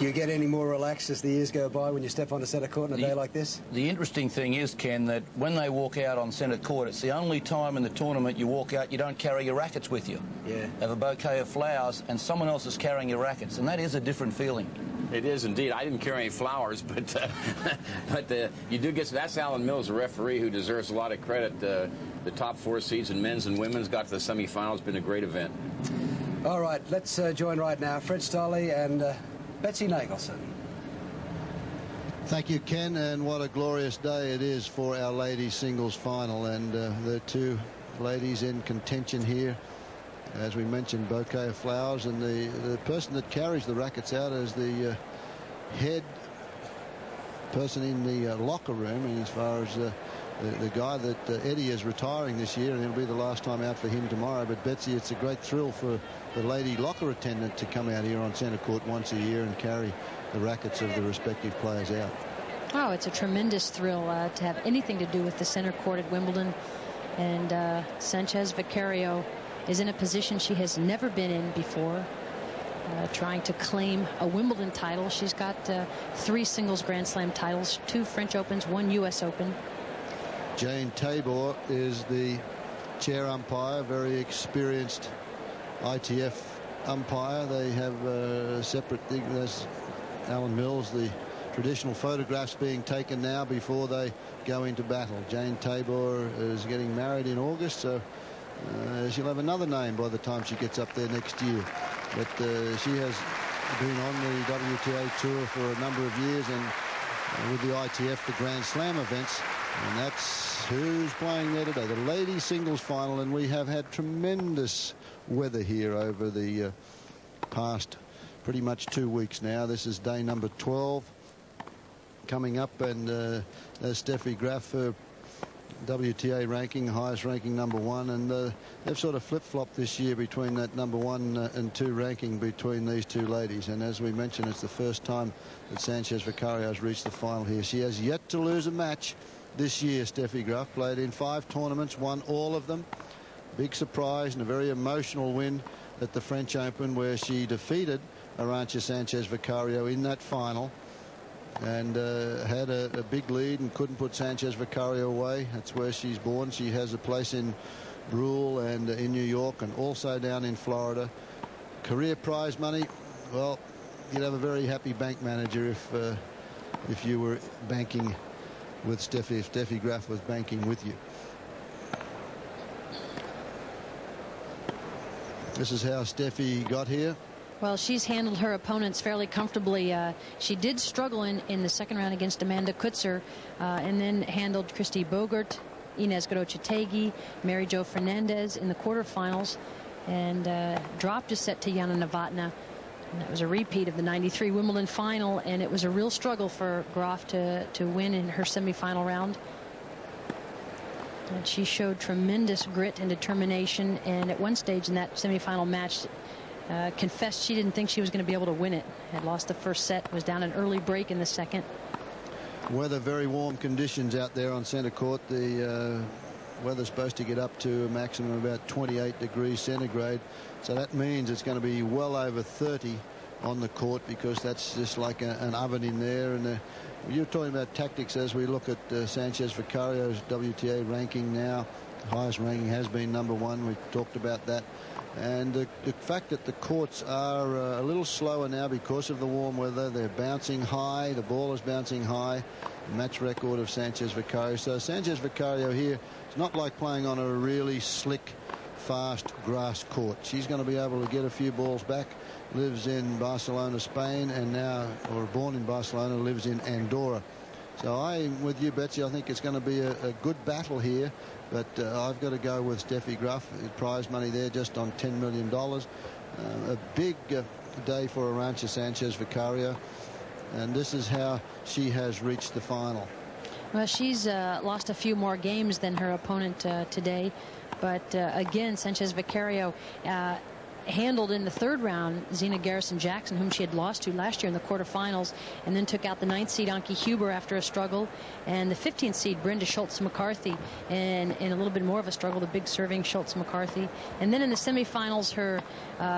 Do you get any more relaxed as the years go by when you step onto centre court on a day like this? The interesting thing is, Ken, that when they walk out on centre court, it's the only time in the tournament you walk out, you don't carry your rackets with you. Yeah. Have a bouquet of flowers and someone else is carrying your rackets, and that is a different feeling. It is indeed. I didn't carry any flowers, but you do get. That's Alan Mills, a referee who deserves a lot of credit. The top 4 seeds in men's and women's got to the semifinals. Been a great event. All right, let's join right now Fred Stolle and Betsy Nagelson. Thank you, Ken, and what a glorious day it is for our ladies singles final, and the 2 ladies in contention here. As we mentioned, bouquet of flowers, and the person that carries the rackets out is the head person in the locker room, and as far as the guy that Eddie is retiring this year, and it'll be the last time out for him tomorrow. But Betsy, it's a great thrill for the lady locker attendant to come out here on centre court once a year and carry the rackets of the respective players out. Oh, it's a tremendous thrill to have anything to do with the center court at Wimbledon. And Sanchez Vicario is in a position she has never been in before, trying to claim a Wimbledon title. She's got 3 singles Grand Slam titles, 2 French Opens, 1 U.S. Open. Jane Tabor is the chair umpire, very experienced ITF umpire. They have a separate thing. There's Alan Mills, the traditional photographs being taken now before they go into battle. Jane Tabor is getting married in August, so she'll have another name by the time she gets up there next year. But she has been on the WTA Tour for a number of years, and with the ITF, the Grand Slam events, and that's who's playing there today. The ladies singles final, and we have had tremendous weather here over the past pretty much 2 weeks now. This is day number 12 coming up, and Steffi Graf, her WTA ranking, highest ranking #1, and they've sort of flip-flopped this year between that #1 and 2 ranking between these 2 ladies. And as we mentioned, it's the first time that Sanchez Vicario has reached the final here. She has yet to lose a match this year. Steffi Graf played in 5 tournaments, won all of them. Big surprise and a very emotional win at the French Open, where she defeated Arantxa Sanchez Vicario in that final, and had a big lead and couldn't put Sanchez Vicario away. That's where she's born. She has a place in Brule and in New York, and also down in Florida. Career prize money, well, you'd have a very happy bank manager if you were banking with Steffi, if Steffi Graf was banking with you. This is how Steffi got here. Well, she's handled her opponents fairly comfortably. She did struggle in the second round against Amanda Kutzer, and then handled Christy Bogert, Inez Gorochategui, Mary Jo Fernandez in the quarterfinals, and dropped a set to Jana Novotná. And that was a repeat of the '93 Wimbledon final, and it was a real struggle for Graf to win in her semifinal round. And she showed tremendous grit and determination, and at one stage in that semifinal match confessed she didn't think she was going to be able to win it. Had lost the first set, was down an early break in the second. Weather, very warm conditions out there on centre court. The weather's supposed to get up to a maximum of about 28 degrees centigrade, so that means it's going to be well over 30 on the court, because that's just like an oven in there. And you're talking about tactics as we look at Sanchez Vicario's WTA ranking now. The highest ranking has been #1. We talked about that. And the fact that the courts are a little slower now because of the warm weather. They're bouncing high. The ball is bouncing high. Match record of Sanchez Vicario. So Sanchez Vicario here, it's not like playing on a really slick, fast grass court. She's going to be able to get a few balls back. Lives in Barcelona, Spain, and now, or born in Barcelona, lives in Andorra. So I'm with you, Betsy. I think it's going to be a good battle here, but I've got to go with Steffi Graf. Prize money there just on $10 million. A big day for Arantxa Sanchez Vicario, and this is how she has reached the final. Well, she's lost a few more games than her opponent today, but again, Sanchez Vicario handled in the third round Zina Garrison-Jackson, whom she had lost to last year in the quarterfinals, and then took out the 9th seed Anki Huber after a struggle, and the 15th seed Brenda Schultz-McCarthy, and in a little bit more of a struggle, the big serving Schultz-McCarthy. And then in the semifinals, her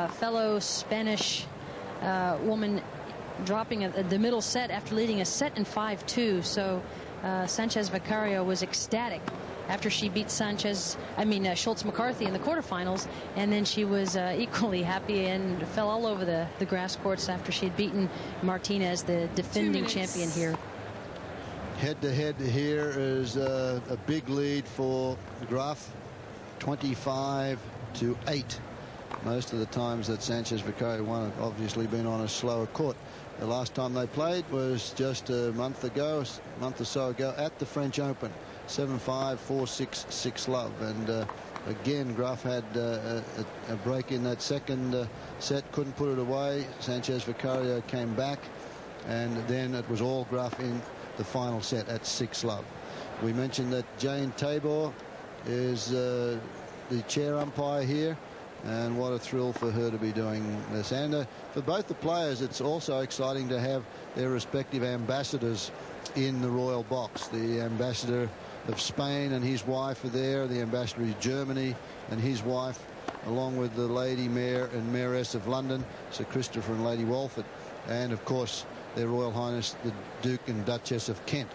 fellow Spanish woman dropping the middle set after leading a set in 5-2. So Sanchez Vicario was ecstatic after she beat Schultz McCarthy in the quarterfinals, and then she was equally happy and fell all over the grass courts after she had beaten Martinez, the defending champion here. Head-to-head here is a big lead for Graf, 25-8. Most of the times that Sanchez Vicario won have obviously been on a slower court. The last time they played was just a month or so ago at the French Open. 7-5, 4-6, 6-love. And again, Graf had a break in that second set, couldn't put it away. Sanchez Vicario came back, and then it was all Graf in the final set at 6-love. We mentioned that Jane Tabor is the chair umpire here, and what a thrill for her to be doing this. And for both the players, it's also exciting to have their respective ambassadors in the royal box. The ambassador of Spain and his wife are there, the ambassador of Germany and his wife, along with the Lady Mayor and Mayoress of London, Sir Christopher and Lady Walford, and of course their Royal Highness the Duke and Duchess of Kent.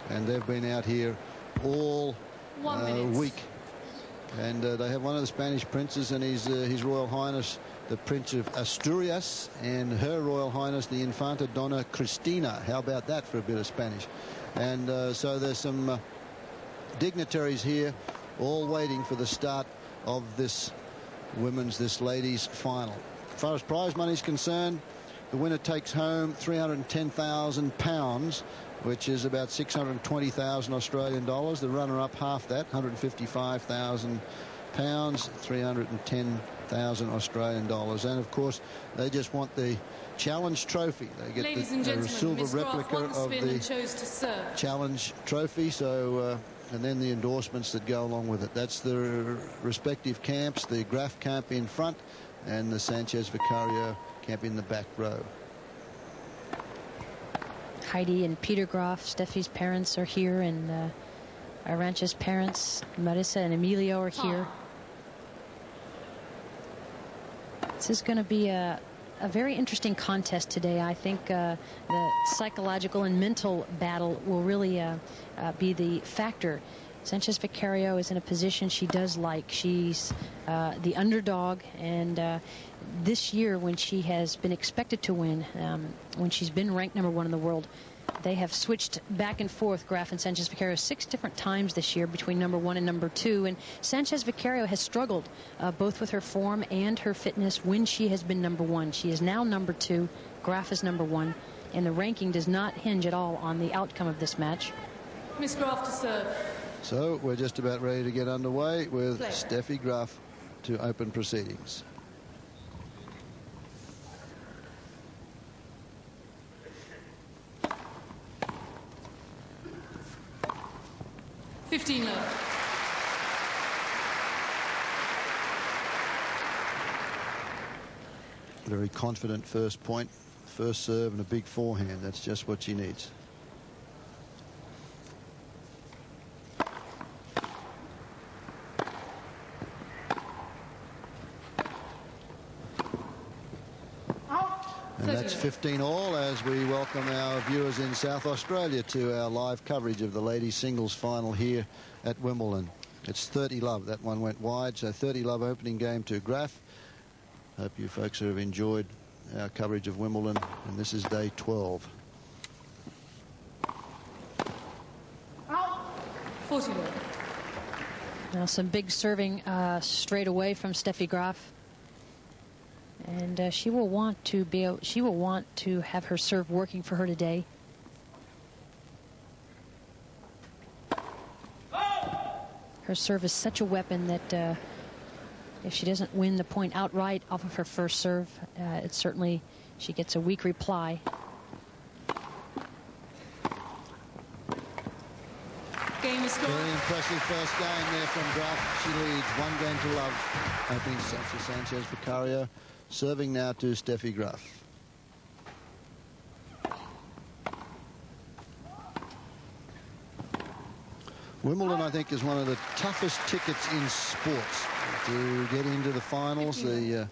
And they've been out here all week. And they have one of the Spanish princes and his Royal Highness the Prince of Asturias, and her Royal Highness the Infanta Donna Cristina. How about that for a bit of Spanish? And so there's some dignitaries here all waiting for the start of this ladies final. As far as prize money is concerned, the winner takes home £310,000, which is about 620,000 Australian dollars. The runner-up half that, 155,000 pounds, 310,000 Australian dollars. And of course, they just want the challenge trophy. They get the silver replica of the challenge trophy. So and then the endorsements that go along with it. That's the respective camps, the Graf camp in front and the Sanchez Vicario camp in the back row. Heidi and Peter Graf, Steffi's parents, are here, and Arantxa's parents, Marissa and Emilio, are here. This is going to be a very interesting contest today. I think the psychological and mental battle will really be the factor. Sanchez Vicario is in a position she does like. She's the underdog, and this year, when she has been expected to win, when she's been ranked #1 in the world, they have switched back and forth, Graf and Sanchez Vicario, 6 different times this year between #1 and #2. And Sanchez Vicario has struggled both with her form and her fitness when she has been #1. She is now #2. Graf is #1. And the ranking does not hinge at all on the outcome of this match. Miss Graf to serve. So we're just about ready to get underway with Steffi Graf to open proceedings. Very confident first point, first serve and a big forehand. That's just what she needs. And that's 15 all as we welcome our viewers in South Australia to our live coverage of the ladies singles final here at Wimbledon. It's 30-love. That one went wide, so 30-love opening game to Graf. Hope you folks have enjoyed our coverage of Wimbledon, and this is day 12. 40. Now some big serving straight away from Steffi Graf. And she will want to have her serve working for her today. Her serve is such a weapon that if she doesn't win the point outright off of her first serve, it's certainly she gets a weak reply. Game is scored. Very impressive first game there from Graf. She leads 1-0. Opening set to Sanchez Vicario. Serving now to Steffi Graf. Wimbledon, I think, is one of the toughest tickets in sports to get into the finals. The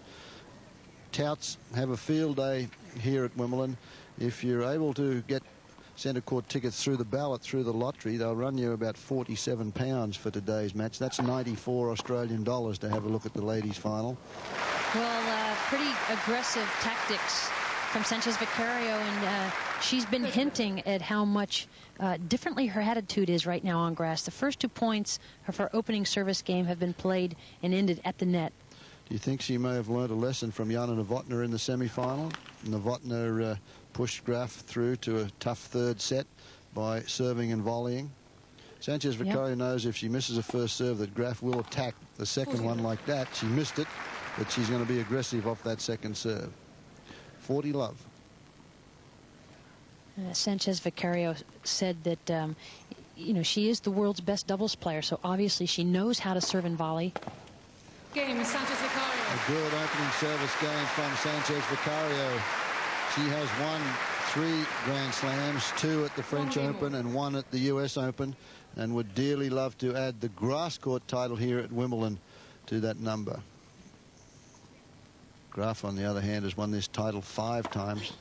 touts have a field day here at Wimbledon. if you're able to get centre court tickets through the ballot, through the lottery, they'll run you about £47 for today's match. That's 94 Australian dollars to have a look at the ladies' final. Well, pretty aggressive tactics from Sanchez Vicario, and she's been hinting at how much differently her attitude is right now on grass. The first 2 points of her opening service game have been played and ended at the net. Do you think she may have learned a lesson from Jana Novotná in the semi-final? Novotná pushed Graf through to a tough third set by serving and volleying. Sanchez Vicario knows if she misses a first serve that Graf will attack the second one like that. She missed it, but she's going to be aggressive off that second serve. 40 love. Sanchez Vicario said that, you know, she is the world's best doubles player, so obviously she knows how to serve and volley. Game, Sanchez Vicario. A good opening service game from Sanchez Vicario. She has won 3 Grand Slams, 2 at the French Open and 1 at the US Open, and would dearly love to add the grass court title here at Wimbledon to that number. Graf, on the other hand, has won this title 5 times.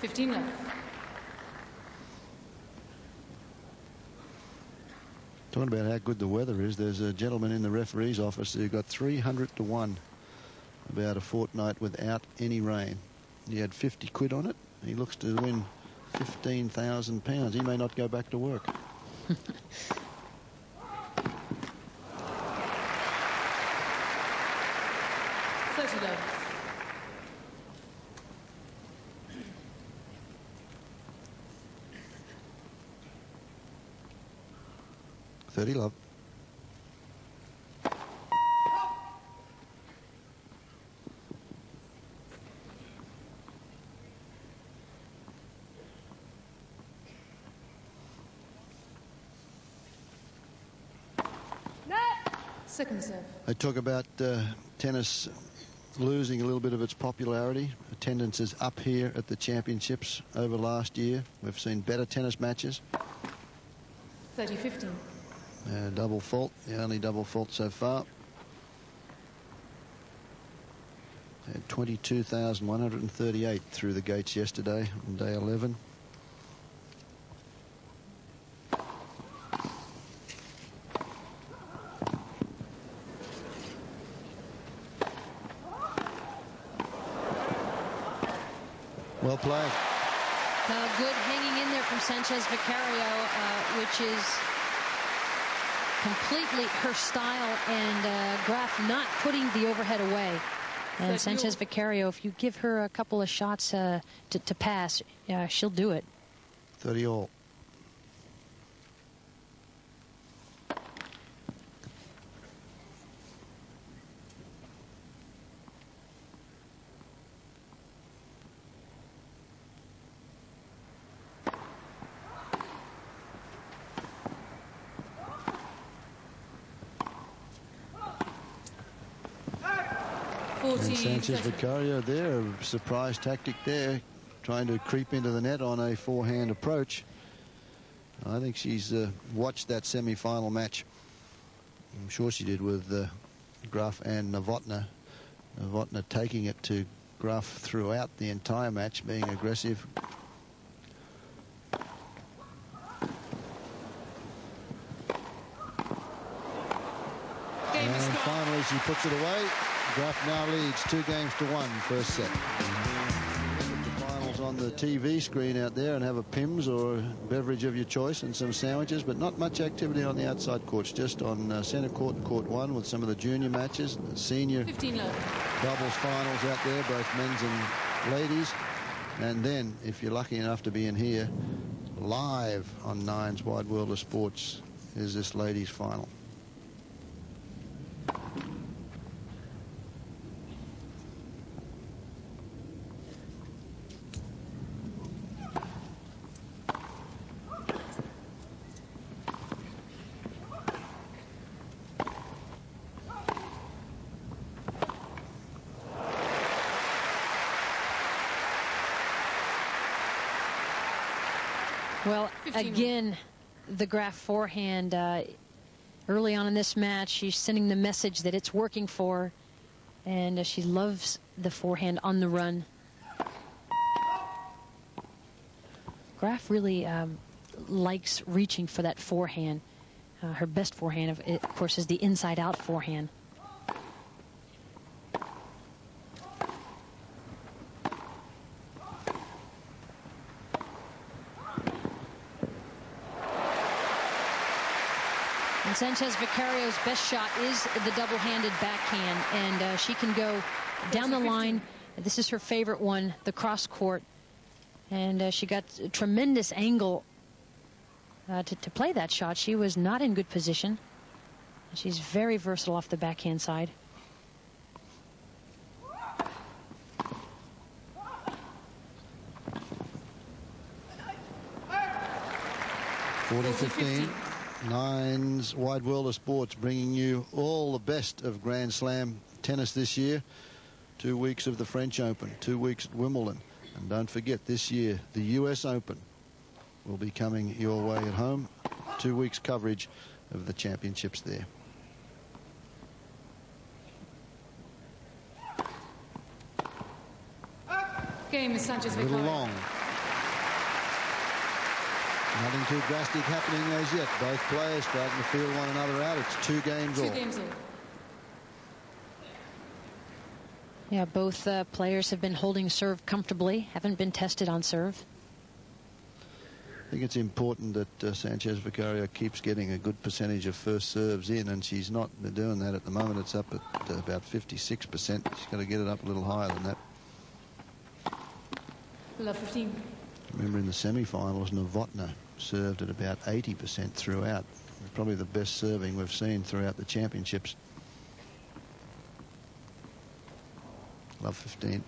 $15 left. Talking about how good the weather is, there's a gentleman in the referee's office who got 300 to 1 about a fortnight without any rain. He had 50 quid on it. He looks to win £15,000. He may not go back to work. $30. 30 love. Second serve. They talk about tennis losing a little bit of its popularity. Attendance is up here at the championships over last year. We've seen better tennis matches. 30-15. Double fault, the only double fault so far. Had 22,138 through the gates yesterday on day 11. Well played. Good hanging in there from Sanchez Vicario, which is completely her style, and Graf not putting the overhead away. And Sanchez Vicario, if you give her a couple of shots to pass, she'll do it. 30 all. And Sanchez Vicario there, a surprise tactic there, trying to creep into the net on a forehand approach. I think she's watched that semi-final match. I'm sure she did with Graf and Novotná. Novotná taking it to Graf throughout the entire match, being aggressive. And finally she puts it away. Graf now leads 2-1 first set. Look at the finals on the TV screen out there and have a Pimm's or a beverage of your choice and some sandwiches, but not much activity on the outside courts, just on centre court and court 1 with some of the junior matches, the senior doubles finals out there, both men's and ladies. And then, if you're lucky enough to be in here, live on Nine's Wide World of Sports is this ladies final. Well, again, the Graf forehand early on in this match, she's sending the message that it's working for her. And she loves the forehand on the run. Graf really likes reaching for that forehand. Her best forehand, of course, is the inside-out forehand. And Sanchez Vicario's best shot is the double-handed backhand, and she can go down the line. This is her favorite one, the cross court, and she got a tremendous angle to play that shot. She was not in good position. She's very versatile off the backhand side. (40-15). Nine's Wide World of Sports bringing you all the best of Grand Slam tennis this year. 2 weeks of the French Open, 2 weeks at Wimbledon. And don't forget, this year, the US Open will be coming your way at home. 2 weeks coverage of the championships there. Game is Sanchez A little Vicario. long. Nothing too drastic happening as yet. Both players starting to feel one another out. It's 2 games all. 2 games all. Yeah, both players have been holding serve comfortably, haven't been tested on serve. I think it's important that Sanchez Vicario keeps getting a good percentage of first serves in, and she's not doing that at the moment. It's up at about 56%. She's got to get it up a little higher than that. Love 15. Remember, in the semi-finals, Novotna served at about 80% throughout. Probably the best serving we've seen throughout the championships. Love 15.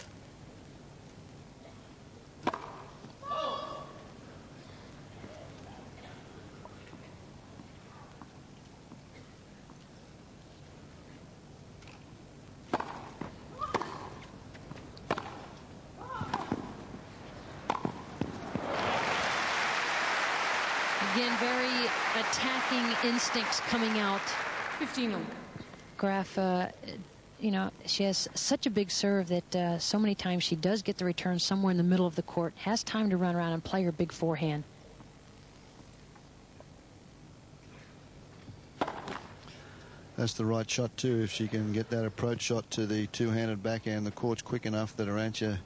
Again, very attacking instincts coming out. 15 all. Graf, you know, she has such a big serve that so many times she does get the return somewhere in the middle of the court, has time to run around and play her big forehand. That's the right shot too. If she can get that approach shot to the two-handed backhand, the court's quick enough that Arantxa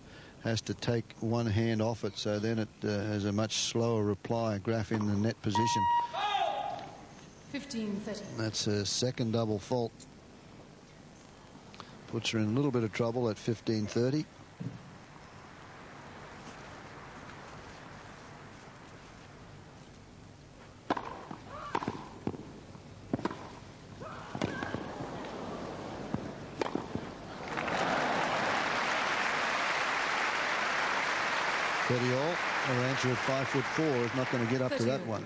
has to take one hand off it, so then it has a much slower reply. Graf in the net position. 15-30. That's a second double fault. Puts her in a little bit of trouble at 15-30. all. Arantxa at 5'4" is not going to get up to that one.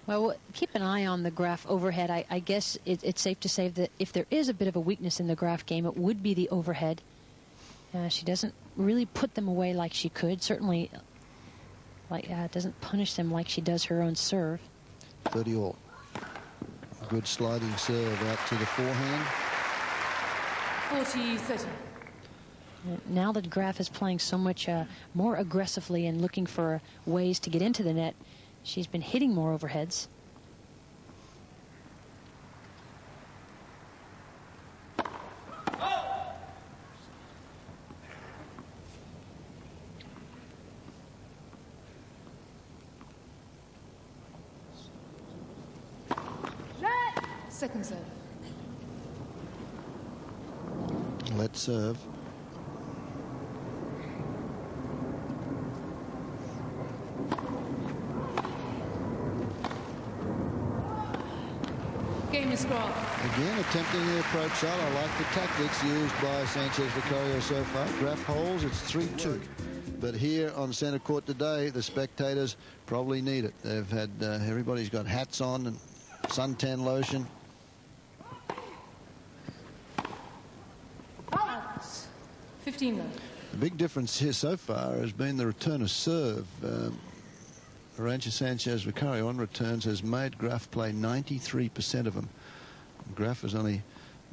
Well, keep an eye on the Graf overhead. I guess it's safe to say that if there is a bit of a weakness in the Graf game, it would be the overhead. She doesn't really put them away like she could. Certainly, doesn't punish them like she does her own serve. 30 all. Good sliding serve out to the forehand. 40-30. Now that Graf is playing so much more aggressively and looking for ways to get into the net, she's been hitting more overheads. Second serve. Let's serve. Game is Graf. Again, attempting the approach shot. I like the tactics used by Sanchez Vicario so far. Graf holds, it's 3-2. But here on center court today, the spectators probably need it. They've had, everybody's got hats on and suntan lotion. Out. 15 left. The big difference here so far has been the return of serve. Arantxa Sanchez Vicario on returns has made Graf play 93% of them. Graf has only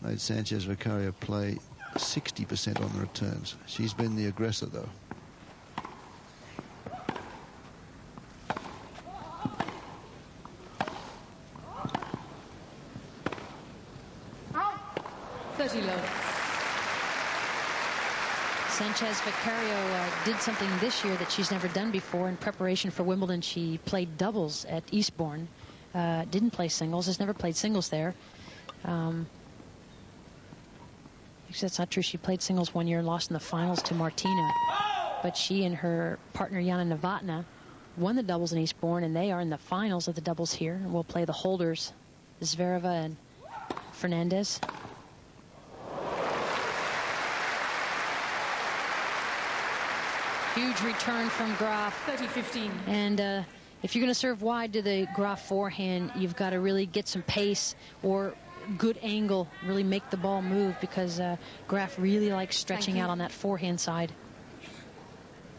made Sanchez Vicario play 60% on the returns. She's been the aggressor, though. Sanchez Vicario did something this year that she's never done before. In preparation for Wimbledon, she played doubles at Eastbourne. Didn't play singles, has never played singles there. Actually, that's not true. She played singles one year and lost in the finals to Martina. But she and her partner, Yana Novotná, won the doubles in Eastbourne, and they are in the finals of the doubles here. And we'll play the holders, Zvereva and Fernandez. Huge return from Graf. 30-15. And if you're going to serve wide to the Graf forehand, you've got to really get some pace or good angle, really make the ball move, because Graf really likes stretching out on that forehand side.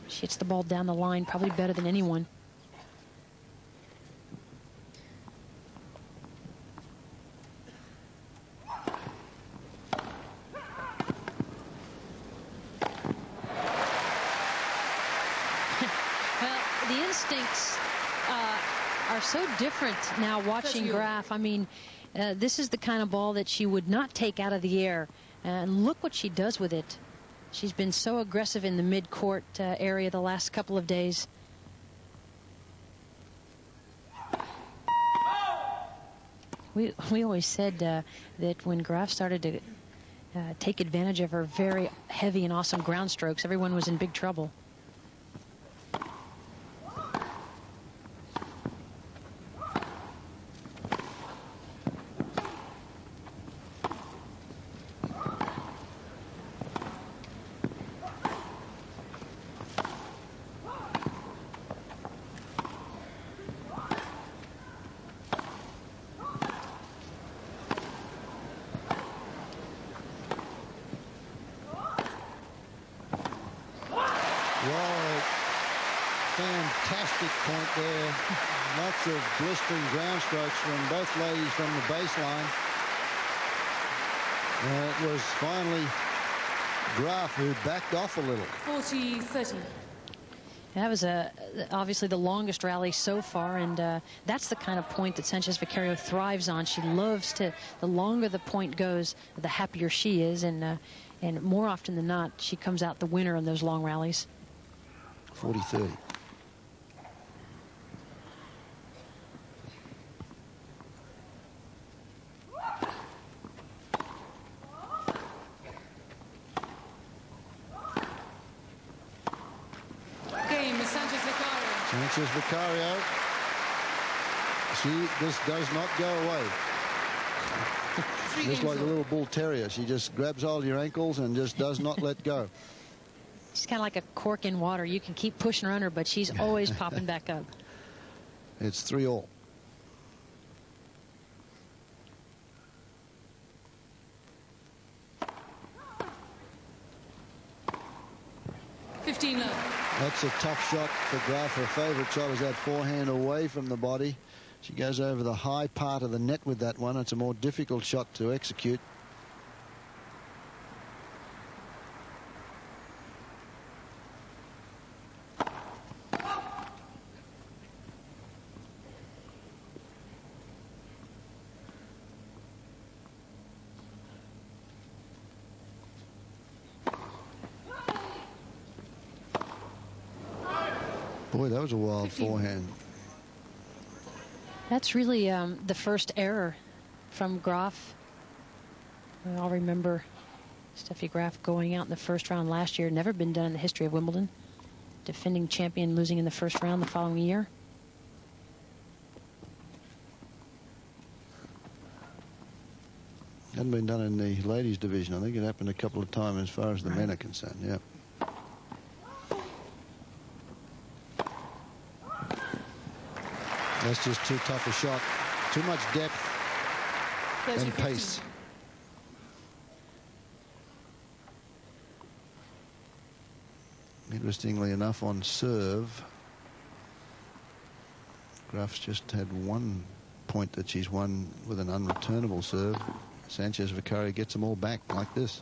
She hits the ball down the line probably better than anyone. The instincts are so different now watching Graf. I mean, this is the kind of ball that she would not take out of the air. And look what she does with it. She's been so aggressive in the mid-court area the last couple of days. We always said that when Graf started to take advantage of her very heavy and awesome ground strokes, everyone was in big trouble. Fantastic point there. Lots of blistering ground strokes from both ladies from the baseline. It was finally Graf who backed off a little. 40-30. That was obviously the longest rally so far, and that's the kind of point that Sanchez Vicario thrives on. She loves to, the longer the point goes, the happier she is, and more often than not, she comes out the winner in those long rallies. 40-30. Sanchez Vicario. This does not go away. Just like a little bull terrier. She just grabs hold of your ankles and just does not let go. She's kind of like a cork in water. You can keep pushing her under, but she's always popping back up. It's 3-all. That's a tough shot for Graf. Her favourite shot is that forehand away from the body. She goes over the high part of the net with that one. It's a more difficult shot to execute. Boy, that was a wild forehand. That's really the first error from Graf. I'll remember Steffi Graf going out in the first round last year. Never been done in the history of Wimbledon. Defending champion losing in the first round the following year. Hadn't been done in the ladies division. I think it happened a couple of times as far as the men are concerned. Yeah. That's just too tough a shot. Too much depth and pace. Interestingly enough, on serve, Graf's just had one point that she's won with an unreturnable serve. Sanchez Vicario gets them all back like this.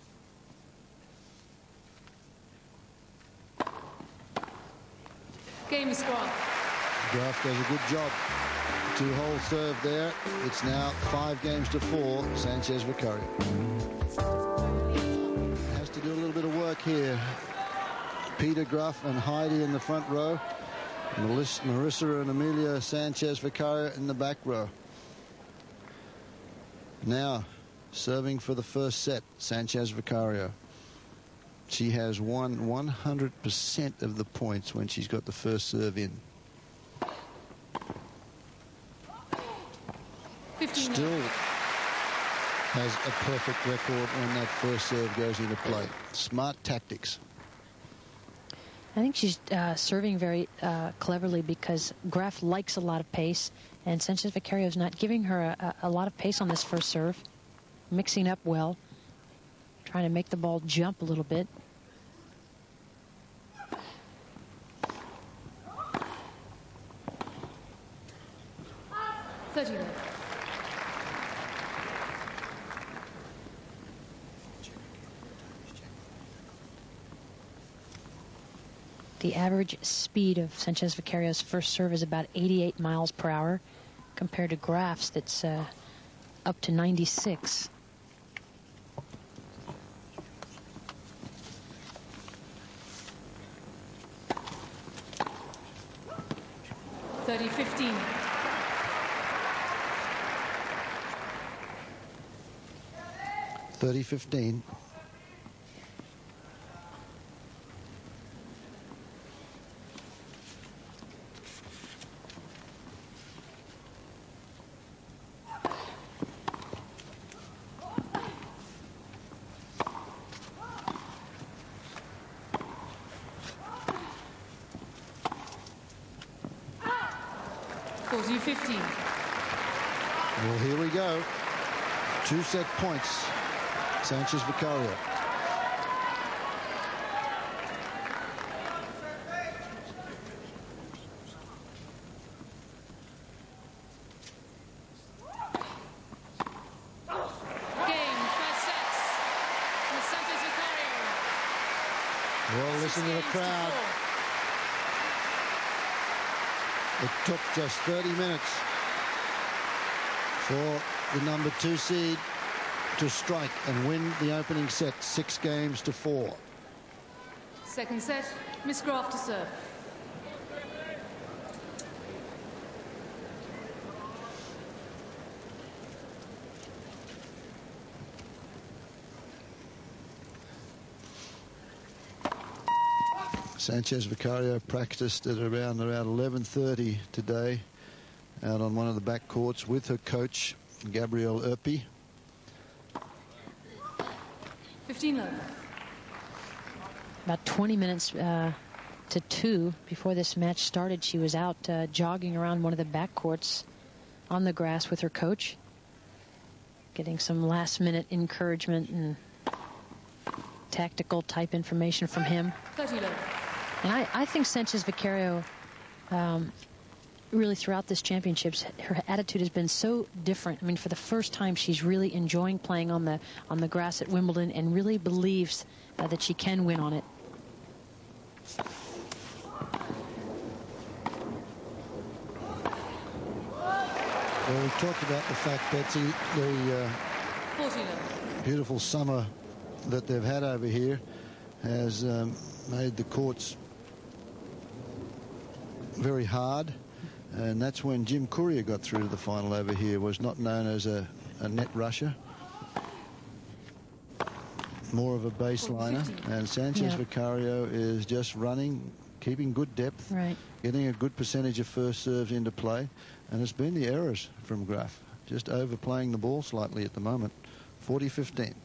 Game is Graf. Graf does a good job. 2-hole serve there. It's now 5-4, Sanchez Vicario. Has to do a little bit of work here. Peter Graf and Heidi in the front row. Marissa and Amelia Sanchez Vicario in the back row. Now, serving for the first set, Sanchez Vicario. She has won 100% of the points when she's got the first serve in. Still has a perfect record when that first serve goes into play. Smart tactics. I think she's serving very cleverly because Graf likes a lot of pace, and Sanchez Vicario is not giving her a lot of pace on this first serve. Mixing up well, trying to make the ball jump a little bit. The average speed of Sanchez Vicario's first serve is about 88 miles per hour, compared to Graf's that's up to 96. (30-15). 30-15. Well, here we go. 2 set points. Sanchez Vicario. Well, listen to the crowd. It took just 30 minutes for the number 2 seed to strike and win the opening set 6-4. Second set, Miss Graf to serve. Sanchez Vicario practiced at around 11:30 today out on one of the back courts with her coach, Gabrielle Erpi. 15 love. About 20 minutes to 2 before this match started, she was out jogging around one of the back courts on the grass with her coach, getting some last-minute encouragement and tactical type information from him. 30 love. And I think Sanchez Vicario, really throughout this championships, her attitude has been so different. I mean, for the first time, she's really enjoying playing on the grass at Wimbledon and really believes that she can win on it. Well, we talked about the fact, Betsy, the beautiful summer that they've had over here has made the courts very hard, and that's when Jim Courier got through to the final over here. Was not known as a net rusher, more of a baseliner, and Sanchez Vicario is just running, keeping good depth, getting a good percentage of first serves into play, and it's been the errors from Graf, just overplaying the ball slightly at the moment. 40-15.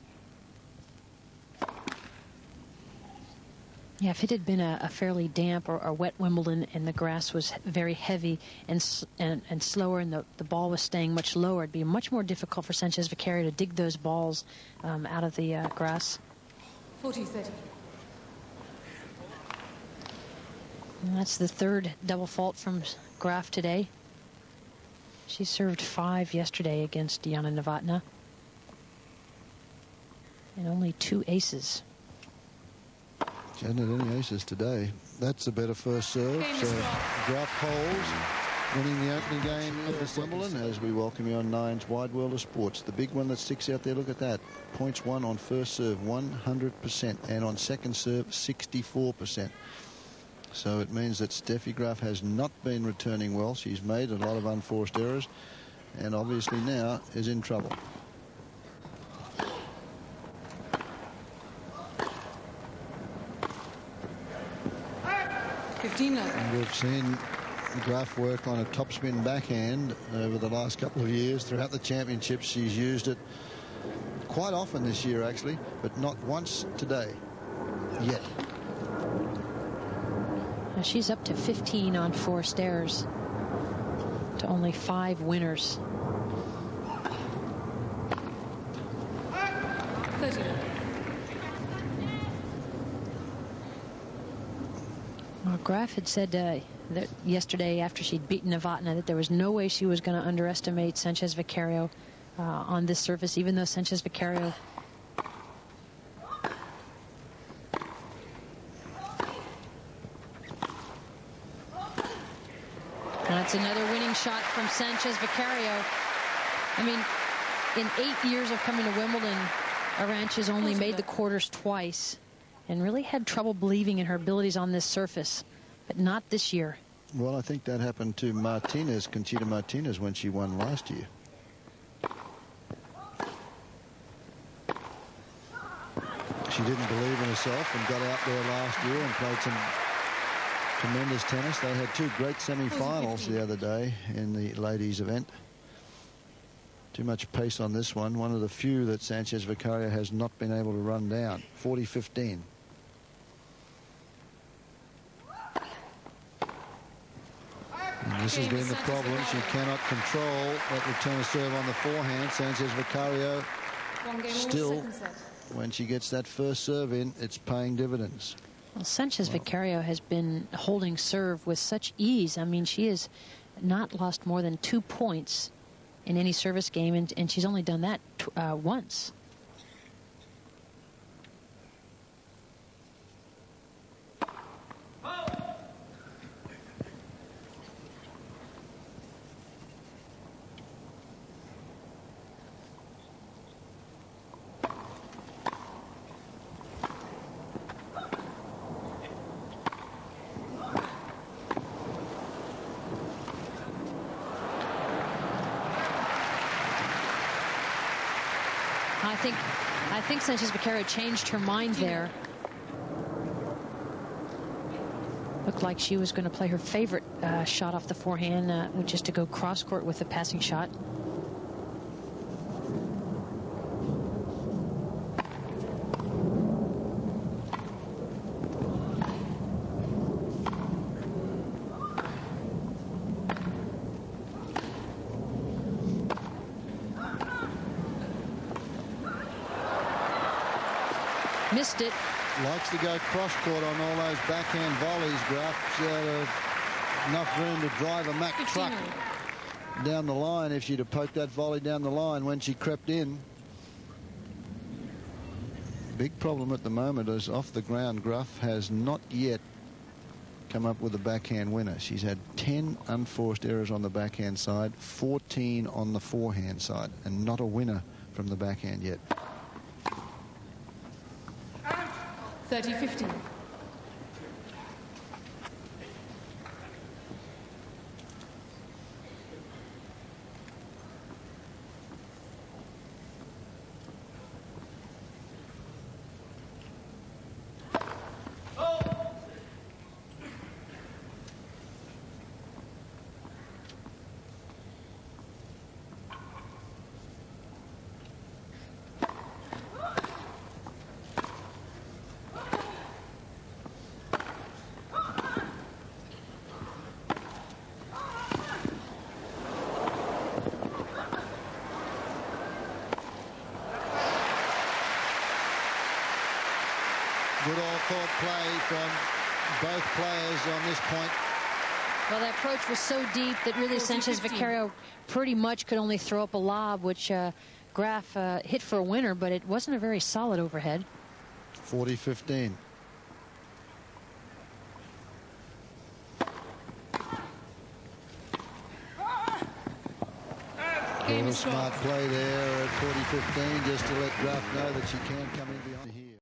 Yeah, if it had been a fairly damp or wet Wimbledon and the grass was very heavy and slower and the ball was staying much lower, it'd be much more difficult for Sanchez Vicario to dig those balls out of the grass. 40-30. And that's the third double fault from Graf today. She served 5 yesterday against Diana Novotná. And only 2 aces. She hadn't had any aces today. That's a better first serve. So Graf holds, winning the opening game of Wimbledon, as we welcome you on Nine's Wide World of Sports. The big one that sticks out there, look at that. Points won on first serve, 100%, and on second serve, 64%. So it means that Steffi Graf has not been returning well. She's made a lot of unforced errors, and obviously now is in trouble. We've seen Graf work on a topspin backhand over the last couple of years. Throughout the championships, she's used it quite often this year, actually, but not once today yet. She's up to 15 on forced errors to only 5 winners. Well, Graf had said that yesterday, after she'd beaten Novotná, that there was no way she was going to underestimate Sanchez Vicario on this surface, even though Sanchez Vicario that's another winning shot from Sanchez Vicario. I mean, in 8 years of coming to Wimbledon, Arantxa has only made the quarters twice and really had trouble believing in her abilities on this surface, but not this year. Well, I think that happened to Martinez, Conchita Martinez, when she won last year. She didn't believe in herself and got out there last year and played some tremendous tennis. They had 2 great semi-finals the other day in the ladies' event. Too much pace on this one. One of the few that Sanchez Vicario has not been able to run down. 40-15. And this has been the problem. She cannot control that return of serve on the forehand. Sanchez Vicario still, when she gets that first serve in, it's paying dividends. Well, Sanchez Vicario has been holding serve with such ease. I mean, she has not lost more than 2 points in any service game, and she's only done that once. I think Sanchez Vicario changed her mind there. Looked like she was going to play her favorite shot off the forehand, which is to go cross court with a passing shot. Missed it. Likes to go cross court on all those backhand volleys, Graf. She had enough room to drive a Mack truck down the line if she'd have poked that volley down the line when she crept in. Big problem at the moment is off the ground. Graf has not yet come up with a backhand winner. She's had 10 unforced errors on the backhand side, 14 on the forehand side, and not a winner from the backhand yet. 30-15. Good all-court play from both players on this point. Well, that approach was so deep that really Sanchez Vicario pretty much could only throw up a lob, which Graf hit for a winner, but it wasn't a very solid overhead. 40-15. Game A is smart Graf. play there at 40-15 just to let Graf know that she can come in behind here.